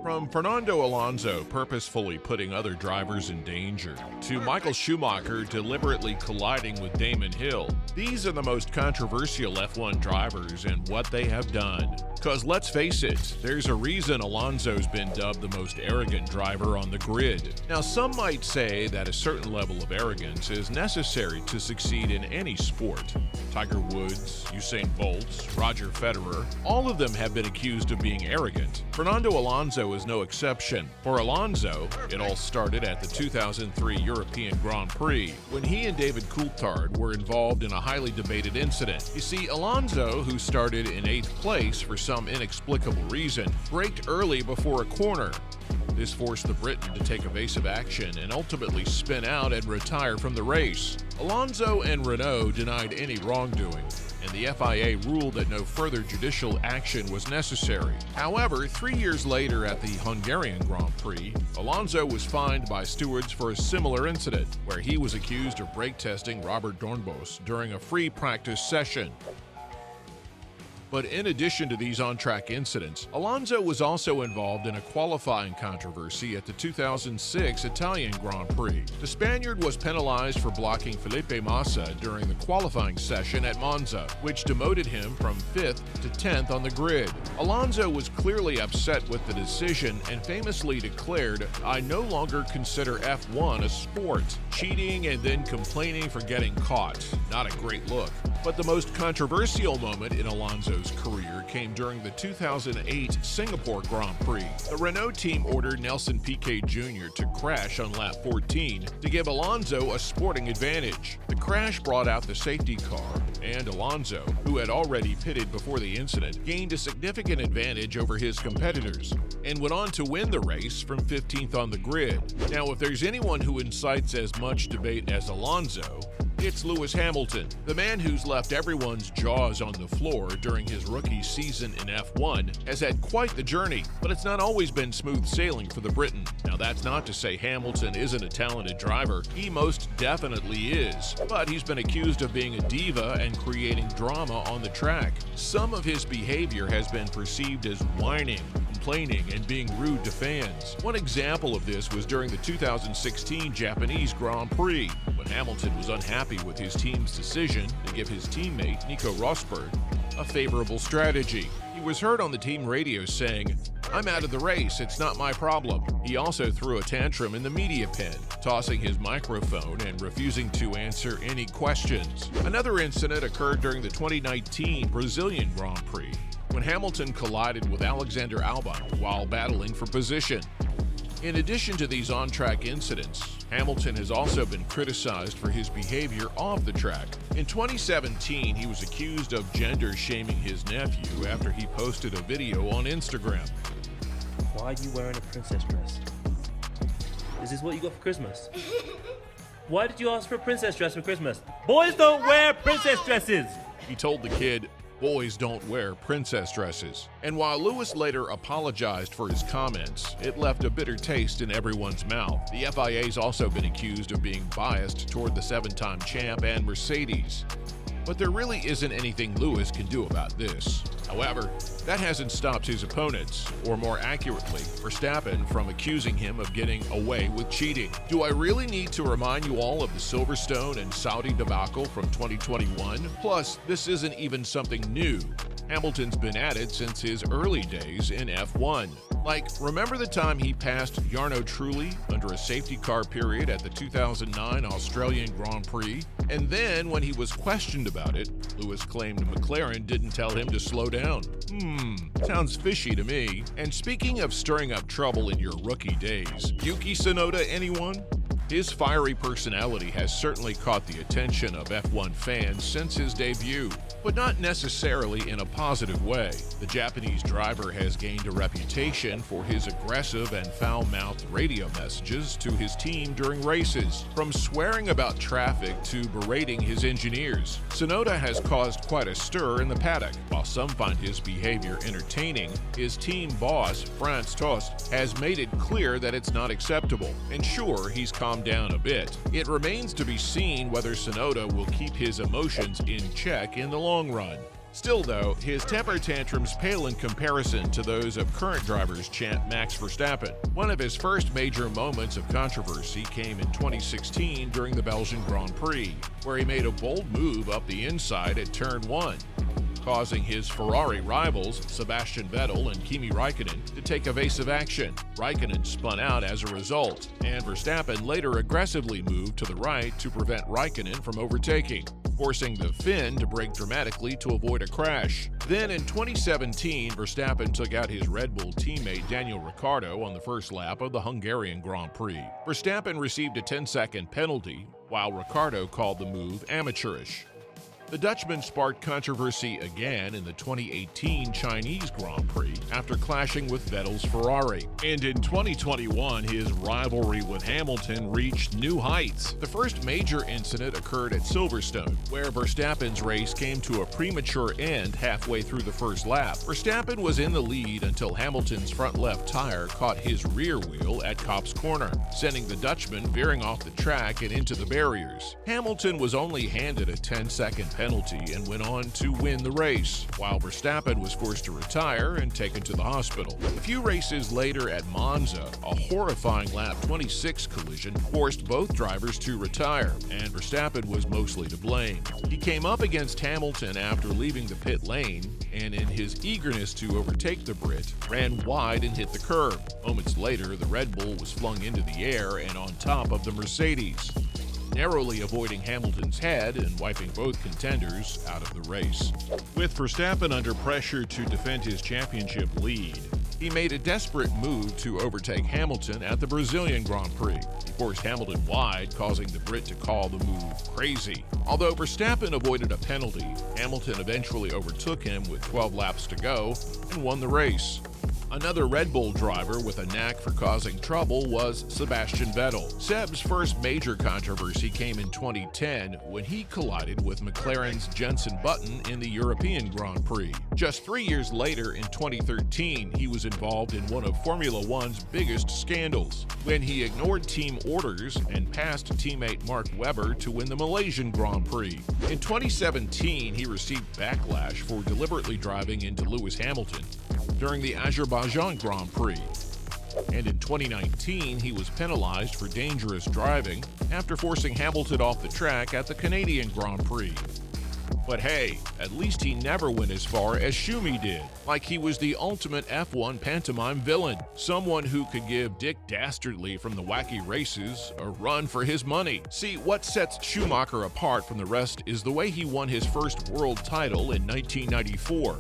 From Fernando Alonso purposefully putting other drivers in danger, to Michael Schumacher deliberately colliding with Damon Hill, these are the most controversial F1 drivers and what they have done. Cause let's face it, there's a reason Alonso's been dubbed the most arrogant driver on the grid. Now some might say that a certain level of arrogance is necessary to succeed in any sport. Tiger Woods, Usain Bolt, Roger Federer, all of them have been accused of being arrogant. Fernando Alonso is no exception. For Alonso, it all started at the 2003 European Grand Prix, when he and David Coulthard were involved in a highly debated incident. You see, Alonso, who started in 8th place for some inexplicable reason, braked early before a corner. This forced the Briton to take evasive action and ultimately spin out and retire from the race. Alonso and Renault denied any wrongdoing, and the FIA ruled that no further judicial action was necessary. However, 3 years later at the Hungarian Grand Prix, Alonso was fined by stewards for a similar incident, where he was accused of brake testing Robert Dornbos during a free practice session. But in addition to these on-track incidents, Alonso was also involved in a qualifying controversy at the 2006 Italian Grand Prix. The Spaniard was penalized for blocking Felipe Massa during the qualifying session at Monza, which demoted him from 5th to 10th on the grid. Alonso was clearly upset with the decision and famously declared, "I no longer consider F1 a sport," cheating and then complaining for getting caught. Not a great look. But the most controversial moment in Alonso's career came during the 2008 Singapore Grand Prix. The Renault team ordered Nelson Piquet Jr. to crash on lap 14 to give Alonso a sporting advantage. The crash brought out the safety car, and Alonso, who had already pitted before the incident, gained a significant advantage over his competitors and went on to win the race from 15th on the grid. Now, if there's anyone who incites as much debate as Alonso, it's Lewis Hamilton. The man who's left everyone's jaws on the floor during his rookie season in F1 has had quite the journey, but it's not always been smooth sailing for the Briton. Now that's not to say Hamilton isn't a talented driver, he most definitely is, but he's been accused of being a diva and creating drama on the track. Some of his behavior has been perceived as whining, complaining, and being rude to fans. One example of this was during the 2016 Japanese Grand Prix, when Hamilton was unhappy with his team's decision to give his teammate Nico Rosberg a favorable strategy. He was heard on the team radio saying, "I'm out of the race, it's not my problem." He also threw a tantrum in the media pen, tossing his microphone and refusing to answer any questions. Another incident occurred during the 2019 Brazilian Grand Prix, when Hamilton collided with Alexander Albon while battling for position. In addition to these on-track incidents, Hamilton has also been criticized for his behavior off the track. In 2017, he was accused of gender-shaming his nephew after he posted a video on Instagram. Why are you wearing a princess dress? Is this what you got for Christmas? Why did you ask for a princess dress for Christmas? Boys don't wear princess dresses! He told the kid, "Boys don't wear princess dresses." And while Lewis later apologized for his comments, it left a bitter taste in everyone's mouth. The FIA's also been accused of being biased toward the 7-time champ and Mercedes. But there really isn't anything Lewis can do about this. However, that hasn't stopped his opponents, or more accurately, Verstappen, from accusing him of getting away with cheating. Do I really need to remind you all of the Silverstone and Saudi debacle from 2021? Plus, this isn't even something new. Hamilton's been at it since his early days in F1. Like, remember the time he passed Jarno Trulli under a safety car period at the 2009 Australian Grand Prix? And then, when he was questioned about it, Lewis claimed McLaren didn't tell him to slow down. Sounds fishy to me. And speaking of stirring up trouble in your rookie days, Yuki Tsunoda, anyone? His fiery personality has certainly caught the attention of F1 fans since his debut, but not necessarily in a positive way. The Japanese driver has gained a reputation for his aggressive and foul-mouthed radio messages to his team during races, from swearing about traffic to berating his engineers. Tsunoda has caused quite a stir in the paddock. While some find his behavior entertaining, his team boss, Franz Tost, has made it clear that it's not acceptable. And sure, he's calmed down a bit. It remains to be seen whether Tsunoda will keep his emotions in check in the long run. Still though, his temper tantrums pale in comparison to those of current drivers champ Max Verstappen. One of his first major moments of controversy came in 2016 during the Belgian Grand Prix, where he made a bold move up the inside at turn 1, causing his Ferrari rivals, Sebastian Vettel and Kimi Raikkonen, to take evasive action. Raikkonen spun out as a result, and Verstappen later aggressively moved to the right to prevent Raikkonen from overtaking, forcing the Finn to brake dramatically to avoid a crash. Then in 2017, Verstappen took out his Red Bull teammate Daniel Ricciardo on the first lap of the Hungarian Grand Prix. Verstappen received a 10-second penalty, while Ricciardo called the move amateurish. The Dutchman sparked controversy again in the 2018 Chinese Grand Prix after clashing with Vettel's Ferrari. And in 2021, his rivalry with Hamilton reached new heights. The first major incident occurred at Silverstone, where Verstappen's race came to a premature end halfway through the first lap. Verstappen was in the lead until Hamilton's front left tire caught his rear wheel at Kopp's corner, sending the Dutchman veering off the track and into the barriers. Hamilton was only handed a 10-second penalty and went on to win the race, while Verstappen was forced to retire and taken to the hospital. A few races later at Monza, a horrifying lap 26 collision forced both drivers to retire, and Verstappen was mostly to blame. He came up against Hamilton after leaving the pit lane, and in his eagerness to overtake the Brit, ran wide and hit the curb. Moments later, the Red Bull was flung into the air and on top of the Mercedes, narrowly avoiding Hamilton's head and wiping both contenders out of the race. With Verstappen under pressure to defend his championship lead, he made a desperate move to overtake Hamilton at the Brazilian Grand Prix. He forced Hamilton wide, causing the Brit to call the move crazy. Although Verstappen avoided a penalty, Hamilton eventually overtook him with 12 laps to go and won the race. Another Red Bull driver with a knack for causing trouble was Sebastian Vettel. Seb's first major controversy came in 2010 when he collided with McLaren's Jenson Button in the European Grand Prix. Just 3 years later, in 2013, he was involved in one of Formula One's biggest scandals, when he ignored team orders and passed teammate Mark Webber to win the Malaysian Grand Prix. In 2017, he received backlash for deliberately driving into Lewis Hamilton during the Azerbaijan Grand Prix. And in 2019, he was penalized for dangerous driving after forcing Hamilton off the track at the Canadian Grand Prix. But hey, at least he never went as far as Schumi did, like he was the ultimate F1 pantomime villain, someone who could give Dick Dastardly from the Wacky Races a run for his money. See, what sets Schumacher apart from the rest is the way he won his first world title in 1994.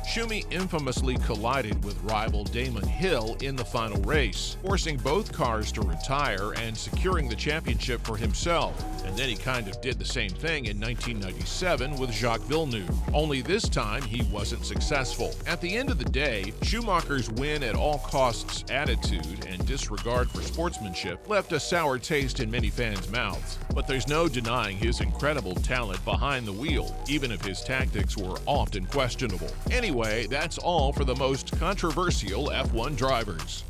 Schumi infamously collided with rival Damon Hill in the final race, forcing both cars to retire and securing the championship for himself. And then he kind of did the same thing in 1997 with Jacques Villeneuve, only this time he wasn't successful. At the end of the day, Schumacher's win at all costs attitude and disregard for sportsmanship left a sour taste in many fans' mouths. But there's no denying his incredible talent behind the wheel, even if his tactics were often questionable. Anyway, that's all for the most controversial F1 drivers.